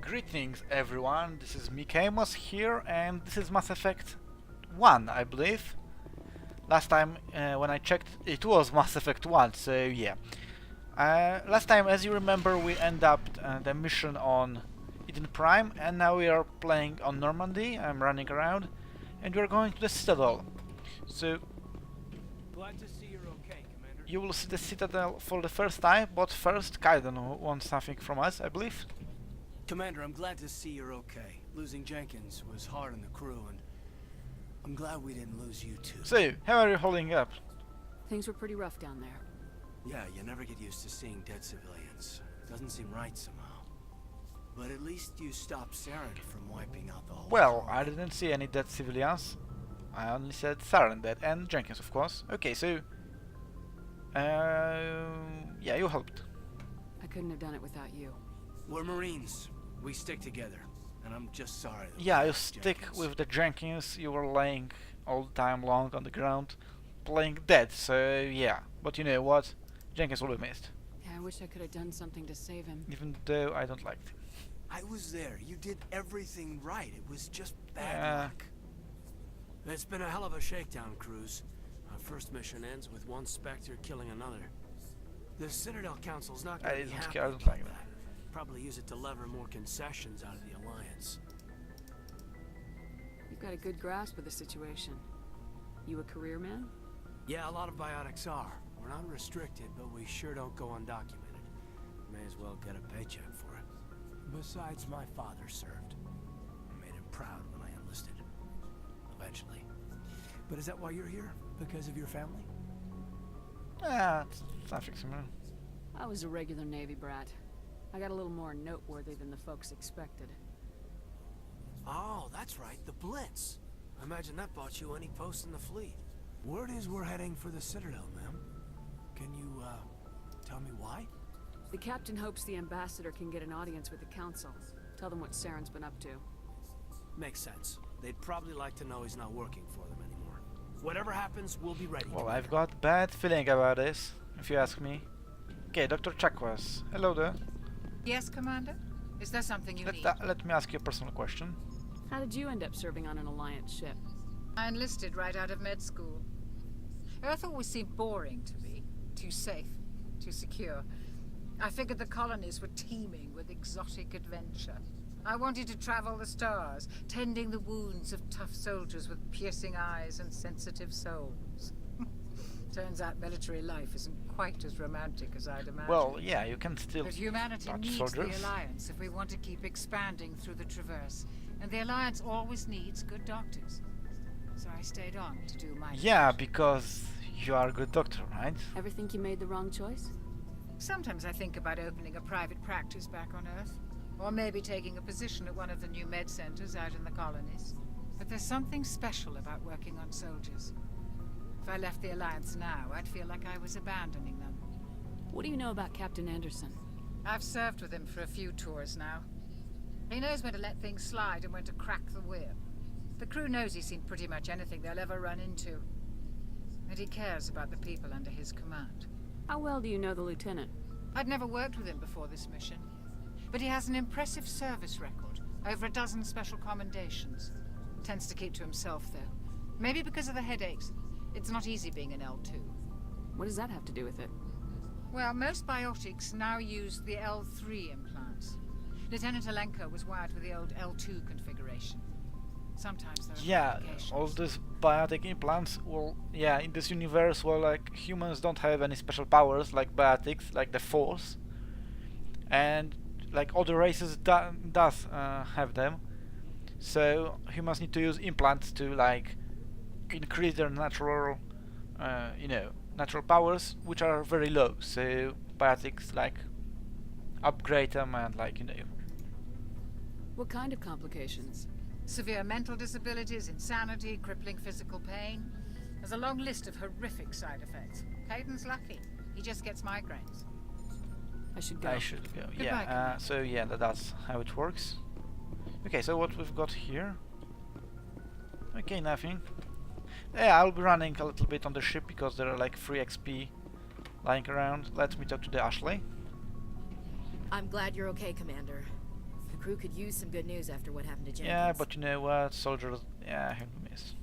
Greetings everyone, this is Mikamos here, and this is Mass Effect 1, I believe. Last time when I checked it was Mass Effect 1, so yeah. Last time, as you remember, we end up the mission on Eden Prime, and now we are playing on Normandy. I'm running around, and we're going to the Citadel. So, Glad to see you're okay, Commander. you will see the Citadel for the first time, but first Kaiden wants something from us, I believe. Commander, I'm glad to see you're okay. Losing Jenkins was hard on the crew, and I'm glad we didn't lose you too. So, how are you holding up? Things were pretty rough down there. Yeah, you never get used to seeing dead civilians. Doesn't seem right somehow. But at least you stopped Saren from wiping out the whole Well, colony. I didn't see any dead civilians. I only said Saren dead and Jenkins, of course. Okay, so... yeah, you helped. I couldn't have done it without you. We're Marines. We stick together. And I'm just sorry that we Yeah, you lost stick Jenkins. with the Jenkins, you were laying all the time long on the ground, playing dead, so yeah. But you know what? Jenkins will be missed. Yeah, I wish I could have done something to save him. Even though I don't like him. I was there. You did everything right. It was just bad Yeah. luck. It's been a hell of a shakedown cruise. Our first mission ends with one Spectre killing another. The Citadel Council's not I going to be don't happy care, I don't about like that. Probably use it to lever more concessions out of the Alliance. You've got a good grasp of the situation. You a career man? Yeah, a lot of biotics are. We're not restricted, but we sure don't go undocumented. May as well get a paycheck for it. Besides, my father served. I made him proud when I enlisted. Eventually. But is that why you're here? Because of your family? Ah, something similar. I was a regular Navy brat. I got a little more noteworthy than the folks expected. Oh, that's right, the Blitz. I imagine that bought you any post in the fleet. Word is we're heading for the Citadel, ma'am. Can you, tell me why? The captain hopes the ambassador can get an audience with the council. Tell them what Saren's been up to. Makes sense. They'd probably like to know he's not working for them anymore. Whatever happens, we'll be ready. Well, I've got bad feeling about this, if you ask me. Okay, Dr. Chakwas. Hello there. Yes, Commander? Is there something you need? Let me ask you a personal question. How did you end up serving on an Alliance ship? I enlisted right out of med school. Earth always seemed boring to me. Too safe, too secure. I figured the colonies were teeming with exotic adventure. I wanted to travel the stars, tending the wounds of tough soldiers with piercing eyes and sensitive souls. Turns out military life isn't quite as romantic as I'd imagined. Well, yeah, you can still But humanity touch needs soldiers. the Alliance if we want to keep expanding through the Traverse. And the Alliance always needs good doctors. So I stayed on to do my Yeah, part. because you are a good doctor, right? Ever think you made the wrong choice? Sometimes I think about opening a private practice back on Earth. Or maybe taking a position at one of the new med centers out in the colonies. But there's something special about working on soldiers. If I left the Alliance now, I'd feel like I was abandoning them. What do you know about Captain Anderson? I've served with him for a few tours now. He knows when to let things slide and when to crack the whip. The crew knows he's seen pretty much anything they'll ever run into. And he cares about the people under his command. How well do you know the lieutenant? I'd never worked with him before this mission. But he has an impressive service record. Over a dozen special commendations. Tends to keep to himself, though. Maybe because of the headaches. It's not easy being an L2. What does that have to do with it? Well, most biotics now use the L3 implants. Lieutenant Alenko was wired with the old L2 configuration. Sometimes there are Yeah, complications. all these biotic implants, well, yeah, in this universe, well, like, humans don't have any special powers like biotics, like the Force. And, like, other races does have them. So, humans need to use implants to, like, increase their natural, natural powers, which are very low. So, biotics, like, upgrade them and, like, What kind of complications? Severe mental disabilities, insanity, crippling physical pain. There's a long list of horrific side effects. Kaiden's lucky. He just gets migraines. I should go. I should go. Goodbye, Yeah, Commander. so yeah, that's how it works. Okay, so what we've got here? Okay, nothing. Yeah, I'll be running a little bit on the ship because there are like free XP lying around. Let me talk to the Ashley. I'm glad you're okay, Commander. crew could use some good news after what happened to Jenkins. Yeah, but you know what? Soldiers, yeah, have a miss.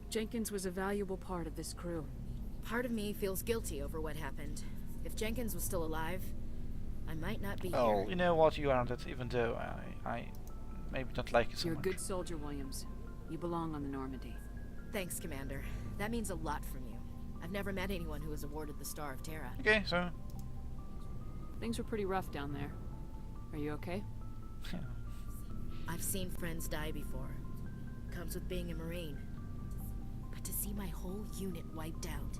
Jenkins was a valuable part of this crew. Part of me feels guilty over what happened. If Jenkins was still alive, I might not be Oh, here. you know what? You aren't it, even though I maybe don't like you so You're a much. good soldier, Williams. You belong on the Normandy. Thanks, Commander. That means a lot from you. I've never met anyone who was awarded the Star of Terra. Okay, so Things were pretty rough down there. Are you okay? I've seen friends die before. Comes with being a Marine. But to see my whole unit wiped out,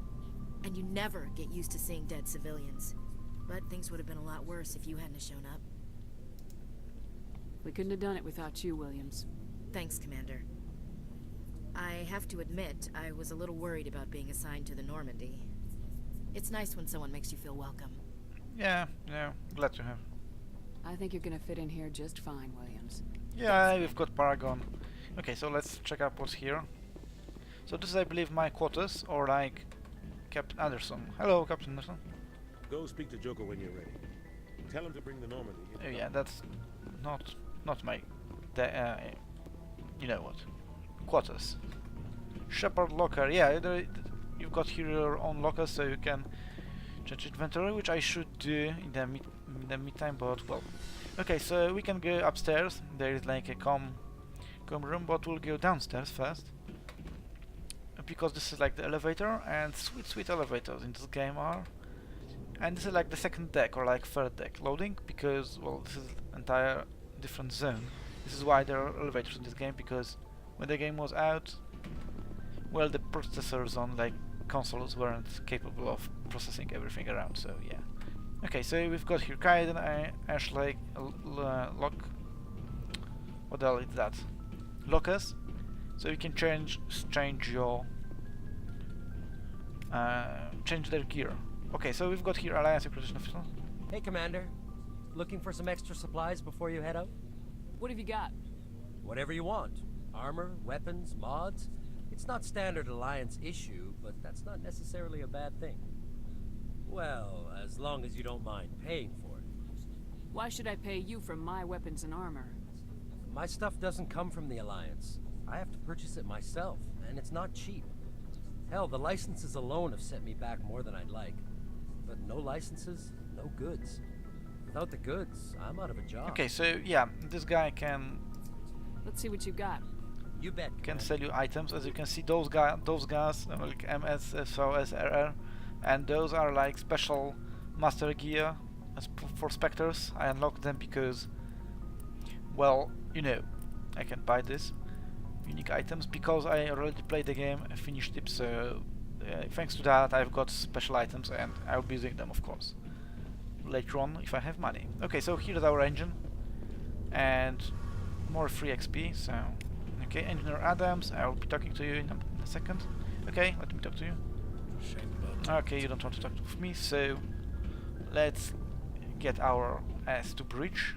and you never get used to seeing dead civilians. But things would have been a lot worse if you hadn't shown up. We couldn't have done it without you, Williams. Thanks, Commander. I have to admit, I was a little worried about being assigned to the Normandy. It's nice when someone makes you feel welcome. yeah, glad to have. I think you're gonna fit in here just fine, Williams. Yeah, we've got Paragon. Okay, so let's check out what's here. So this is, I believe, my quarters, or like Captain Anderson. Hello, Captain Anderson. Go speak to Joker when you're ready. Tell him to bring the Normandy. Oh yeah, that's not my, you know what, quarters. Shepard locker. Yeah, you've got here your own locker, so you can change inventory, which I should do in the meantime. But well, okay, so we can go upstairs. There is like a com room, but we'll go downstairs first, because this is like the elevator, and sweet elevators in this game are. And this is like the second deck or like third deck loading, because well, this is entire different zone. This is why there are elevators in this game, because when the game was out, well, the processors on like consoles weren't capable of processing everything around. So yeah. Okay, so we've got here Kaiden, Ashley, lock. What the hell is that? Lockers. So you can change your change their gear. Okay, so we've got here Alliance Acquisition Officer. Hey, Commander. Looking for some extra supplies before you head out? What have you got? Whatever you want. Armor, weapons, mods. It's not standard Alliance issue, but that's not necessarily a bad thing. Well, as long as you don't mind paying for it. Why should I pay you for my weapons and armor? My stuff doesn't come from the Alliance. I have to purchase it myself, and it's not cheap. Hell, the licenses alone have set me back more than I'd like. But no licenses, no goods. Without the goods, I'm out of a job. Okay, so yeah, this guy can Let's see what you got. You bet. can Commander. sell you items. As you can see, those guys like MS, SOS, RR, and those are like special master gear for Spectres. I unlocked them because, well, you know, I can buy this unique items because I already played the game, I finished it, so thanks to that I've got special items, and I'll be using them, of course, later on if I have money. Okay, so here's our engine, and more free XP, so... Okay, Engineer Adams, I'll be talking to you in a second. Okay, let me talk to you. Okay, you don't want to talk with me, so... Let's get our ass to bridge.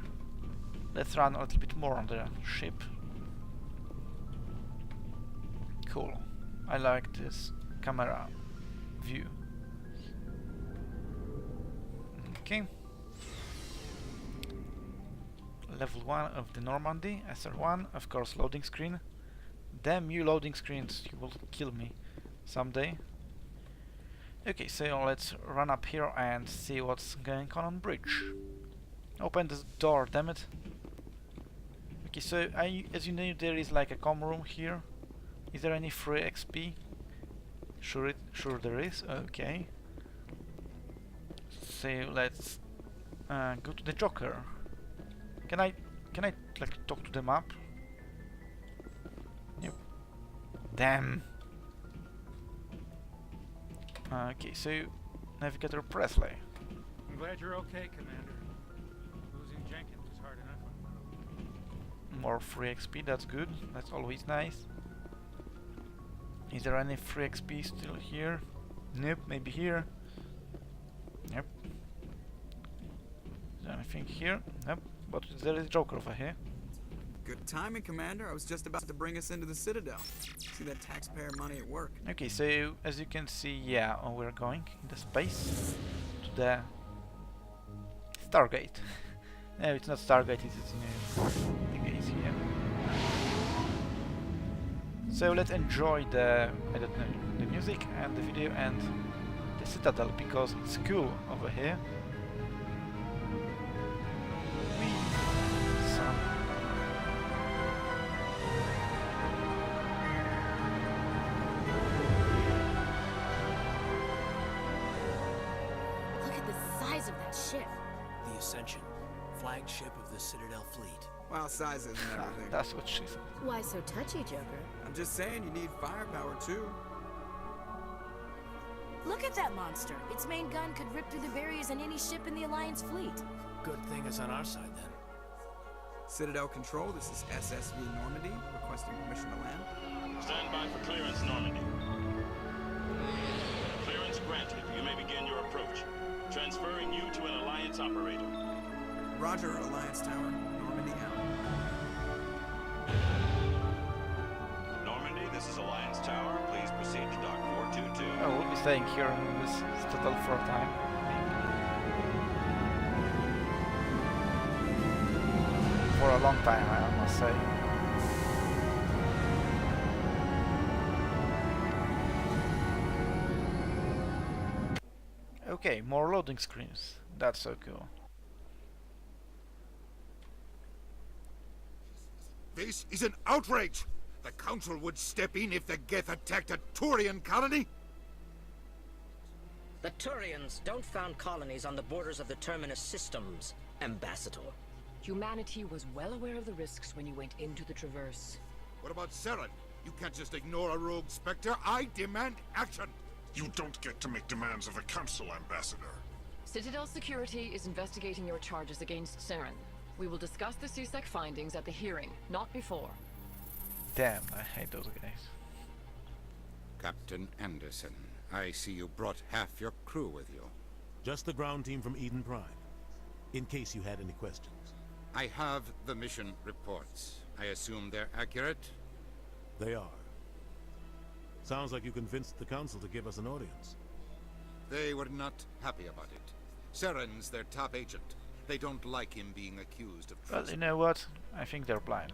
Let's run a little bit more on the ship. Cool. I like this camera view. Okay. Level 1 of the Normandy, SR1, of course, loading screen. Damn you loading screens, you will kill me someday. Okay, so let's run up here and see what's going on bridge. Open this door, damn it. Okay, so as you know, there is like a com room here. Is there any free XP? Sure there is. Okay. So let's go to the Joker. Can I like talk to the map? Yep. Damn. Okay, so Navigator Presley. I'm glad you're okay, Commander. Losing Jenkins was hard enough on More free XP, that's good. That's always nice. Is there any free XP still here? Nope, maybe here. Yep. Is there anything here? Nope. But there is Joker over here. Good timing, Commander. I was just about to bring us into the Citadel. See that taxpayer money at work. Okay, so as you can see, yeah, we're going in the space to the Stargate. No, it's not Stargate, it's new. I think it's here. So let's enjoy the, I don't know, the music and the video and the Citadel because it's cool over here. Look at the size of that ship. The Ascension, flagship of the Citadel fleet. Well, sizes and everything. That's what she said. Why so touchy, Joker? I'm just saying you need firepower too. Look at that monster. Its main gun could rip through the barriers in any ship in the Alliance fleet. Good thing it's on our side then. Citadel Control, this is SSV Normandy, requesting permission to land. Stand by for clearance, Normandy. Clearance granted. You may begin your approach. Transferring you to an Alliance operator. Roger, Alliance Tower, Normandy out. Normandy, this is Alliance Tower. Please proceed to Dock 422. Oh, we'll be staying here in this Citadel for a time. For a long time, I must say. Okay, more loading screens. That's so cool. This is an outrage! The Council would step in if the Geth attacked a Turian colony? The Turians don't found colonies on the borders of the Terminus systems, Ambassador. Humanity was well aware of the risks when you went into the Traverse. What about Saren? You can't just ignore a rogue Spectre. I demand action! You don't get to make demands of the Council, Ambassador. Citadel Security is investigating your charges against Saren. We will discuss the CSEC findings at the hearing, not before. Damn, I hate those guys. Captain Anderson, I see you brought half your crew with you. Just the ground team from Eden Prime. In case you had any questions. I have the mission reports. I assume they're accurate? They are. Sounds like you convinced the Council to give us an audience. They were not happy about it. Saren's their top agent. They don't like him being accused of treason. Well, you know what? I think they're blind.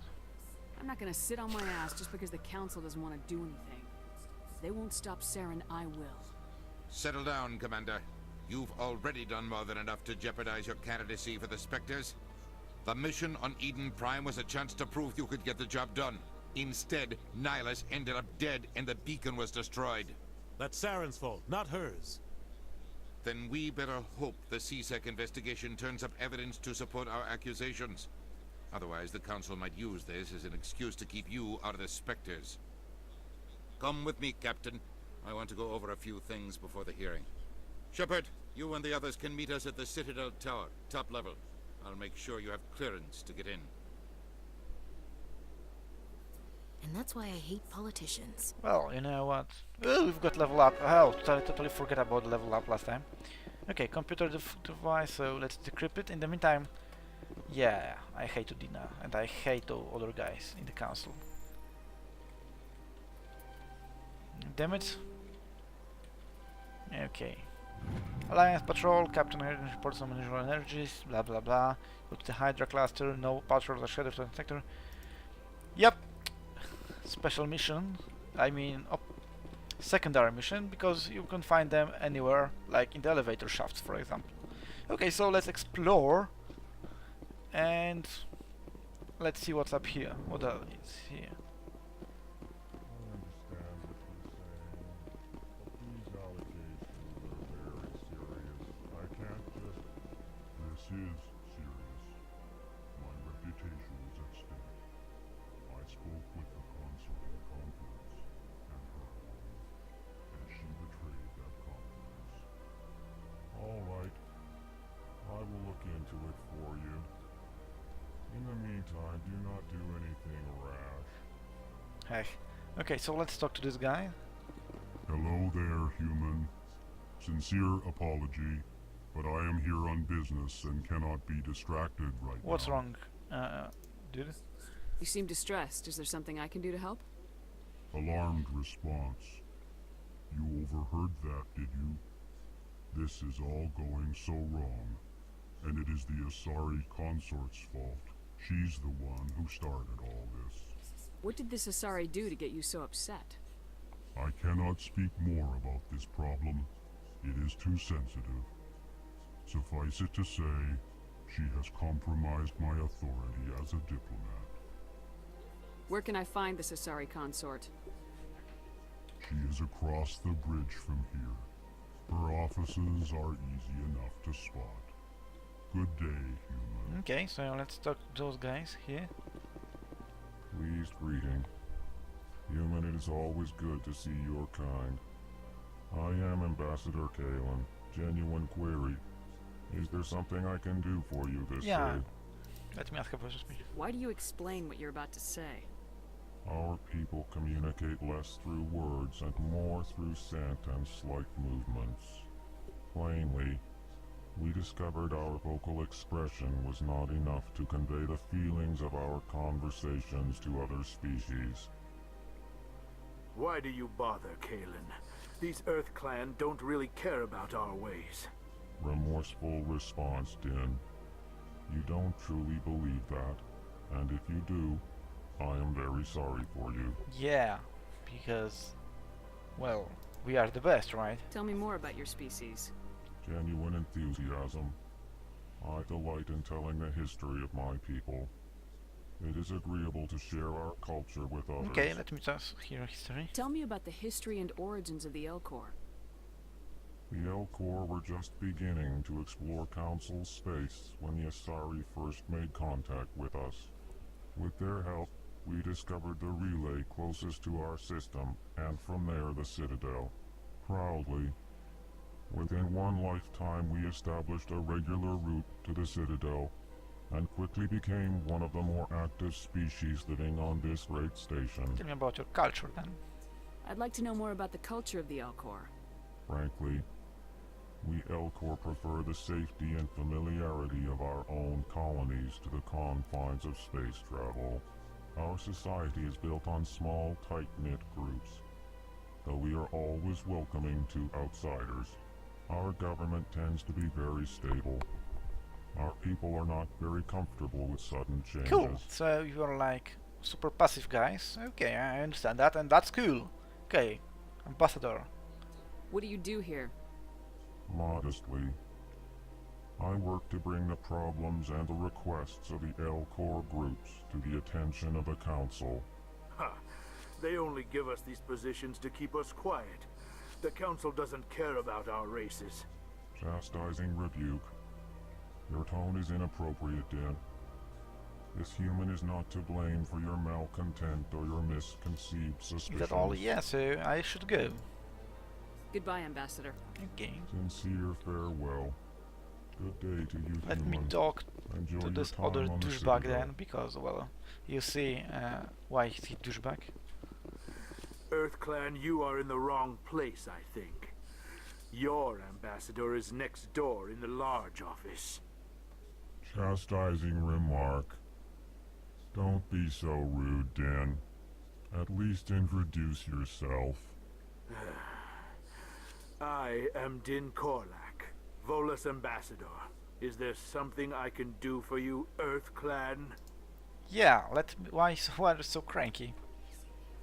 I'm not gonna sit on my ass just because the Council doesn't want to do anything. If they won't stop Saren, I will. Settle down, Commander. You've already done more than enough to jeopardize your candidacy for the Spectres. The mission on Eden Prime was a chance to prove you could get the job done. Instead, Nihilus ended up dead and the beacon was destroyed. That's Saren's fault, not hers. Then we better hope the CSEC investigation turns up evidence to support our accusations. Otherwise, the Council might use this as an excuse to keep you out of the Spectres. Come with me, Captain. I want to go over a few things before the hearing. Shepard, you and the others can meet us at the Citadel Tower, top level. I'll make sure you have clearance to get in. And that's why I hate politicians. Well, you know what? Oh, we've got level up. Oh, totally forget about the level up last time. Okay, computer device, so let's decrypt it. In the meantime, yeah, I hate Udina, and I hate all other guys in the council. Damn it. Okay. Alliance patrol, Captain reports on unusual energies, blah blah blah. Go to the Hydra cluster, no patrols are scheduled to the sector. Yep. Special mission, I mean secondary mission, because you can find them anywhere, like in the elevator shafts, for example. Okay, so let's explore and let's see what's up here. What else is here? Do not do anything rash. Hey. Okay, so let's talk to this guy. Hello there, human. Sincere apology, but I am here on business and cannot be distracted right now. What's wrong, dude? You seem distressed. Is there something I can do to help? Alarmed response. You overheard that, did you? This is all going so wrong. and it is the Asari consort's fault. She's the one who started all this. What did this Asari do to get you so upset? I cannot speak more about this problem. It is too sensitive. Suffice it to say, she has compromised my authority as a diplomat. Where can I find this Asari consort? She is across the bridge from here. Her offices are easy enough to spot. Good day, human. Okay, so let's talk to those guys here. Pleased greeting. Human, it is always good to see your kind. I am Ambassador Kalen. Genuine query. Is there something I can do for you this Yeah. day? Let me ask a question. Why do you explain what you're about to say? Our people communicate less through words and more through scent and slight movements. Plainly, we discovered our vocal expression was not enough to convey the feelings of our conversations to other species. Why do you bother, Kalen? These Earth Clan don't really care about our ways. Remorseful response, Din. You don't truly believe that, and if you do, I am very sorry for you. Yeah, because, well, we are the best, right? Tell me more about your species. Genuine enthusiasm. I delight in telling the history of my people. It is agreeable to share our culture with others. Okay, let me just hear history. Tell me about the history and origins of the Elcor. The Elcor were just beginning to explore Council space when the Asari first made contact with us. With their help, we discovered the relay closest to our system, and from there the Citadel. Proudly, within one lifetime we established a regular route to the Citadel, and quickly became one of the more active species living on this great station. Tell me about your culture then. I'd like to know more about the culture of the Elcor. Frankly, we Elcor prefer the safety and familiarity of our own colonies to the confines of space travel. Our society is built on small, tight-knit groups. Though we are always welcoming to outsiders, our government tends to be very stable. Our people are not very comfortable with sudden changes. Cool, so you're like super passive guys. Okay, I understand that, and that's cool. Okay, Ambassador. What do you do here? Modestly, I work to bring the problems and the requests of the Elcor groups to the attention of the Council. Ha! They only give us these positions to keep us quiet. The Council doesn't care about our races. Chastising rebuke. Your tone is inappropriate, Din. This human is not to blame for your malcontent or your misconceived suspicions. Is that all? Yeah, so I should go. Goodbye, Ambassador. Okay. Sincere farewell. Good day to you, Let human. me talk Enjoy to your this time other on the douchebag Citadel. then, because, well, you see why is he douchebag. Earth Clan, you are in the wrong place, I think. Your ambassador is next door in the large office. Chastising remark. Don't be so rude, Din. At least introduce yourself. I am Din Korlak, Volus ambassador. Is there something I can do for you, Earth Clan? Yeah, why are you so cranky?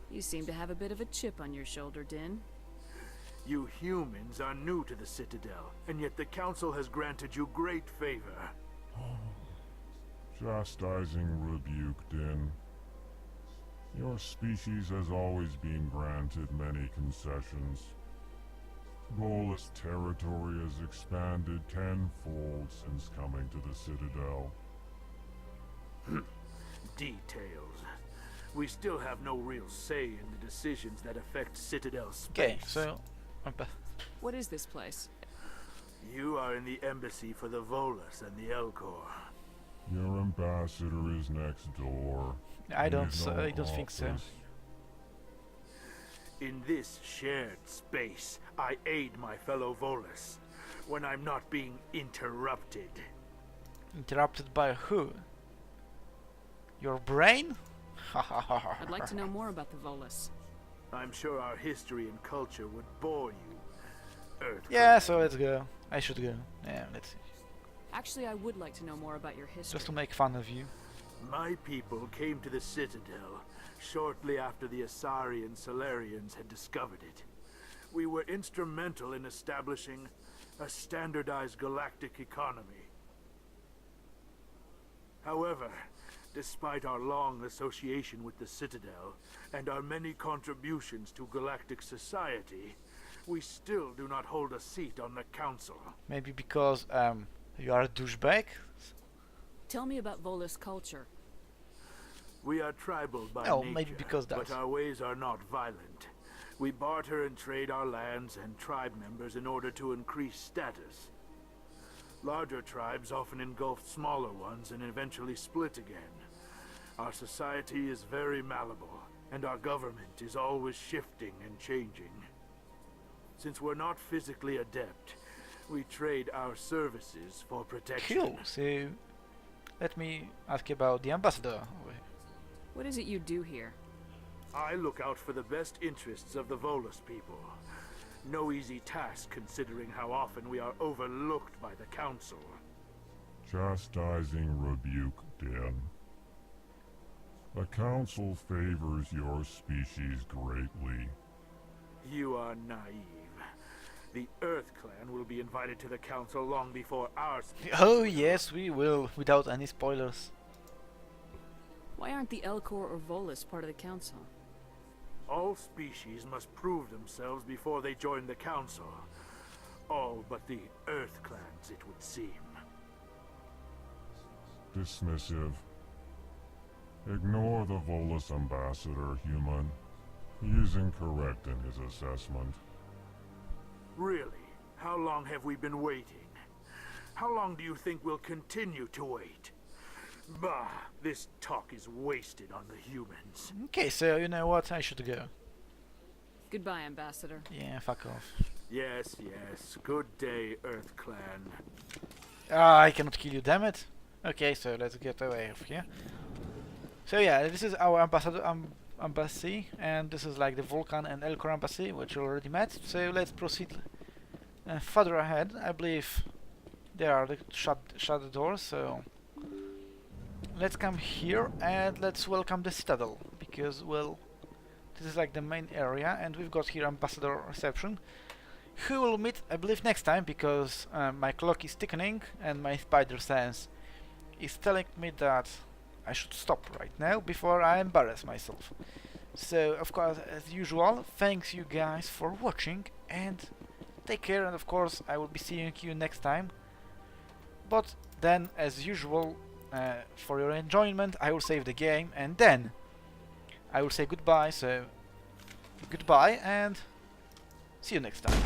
You seem to have a bit of a chip on your shoulder, Din. You humans are new to the Citadel, and yet the Council has granted you great favor. Chastising rebuke, Din. Your species has always been granted many concessions. Volus territory has expanded tenfold since coming to the Citadel. Details. We still have no real say in the decisions that affect Citadel space. Okay, so... What is this place? You are in the embassy for the Volus and the Elcor. Your ambassador is next door. I He don't is no I don't think so. office. In this shared space, I aid my fellow Volus when I'm not being interrupted. Interrupted by who? Your brain? I'd like to know more about the Volus. I'm sure our history and culture would bore you, Earth. Yeah, so let's go. I should go. Yeah, let's see. Actually, I would like to know more about your history. Just to make fun of you. My people came to the Citadel shortly after the Asari and Solarians had discovered it. We were instrumental in establishing a standardized galactic economy. However, despite our long association with the Citadel and our many contributions to galactic society, we still do not hold a seat on the council. Maybe because you are a douchebag? Tell me about Volus culture. We are tribal by No, nature, maybe because that. but our ways are not violent. We barter and trade our lands and tribe members in order to increase status. Larger tribes often engulf smaller ones and eventually split again. Our society is very malleable, and our government is always shifting and changing. Since we're not physically adept, we trade our services for protection. Cool, so let me ask you about the ambassador. What is it you do here? I look out for the best interests of the Volus people. No easy task considering how often we are overlooked by the council. Chastising rebuke, Dan. The council favors your species greatly. You are naive. The Earth Clan will be invited to the council long before our species. Oh yes, we will, without any spoilers. Why aren't the Elcor or Volus part of the council? All species must prove themselves before they join the council. All but the Earth Clans, it would seem. Dismissive. Ignore the Volus ambassador, human. He is incorrect in his assessment. Really? How long have we been waiting? How long do you think we'll continue to wait? Bah, this talk is wasted on the humans. Okay, so you know what? I should go. Goodbye, Ambassador. Yeah, fuck off. Yes, yes. Good day, Earth Clan. Ah, I cannot kill you, damn it. Okay, so let's get away of here. So yeah, this is our embassy, and this is like the Vulcan and Elcor embassy, which we already met. So let's proceed further ahead. I believe there are the shut doors, so let's come here and let's welcome the Citadel, because, well, this is like the main area, and we've got here Ambassador Reception, who will meet, I believe, next time, because my clock is ticking and my spider sense is telling me that I should stop right now before I embarrass myself. So, of course, as usual, thanks you guys for watching, and take care, and of course I will be seeing you next time. But then, as usual, for your enjoyment, I will save the game, and then I will say goodbye, so goodbye, and see you next time.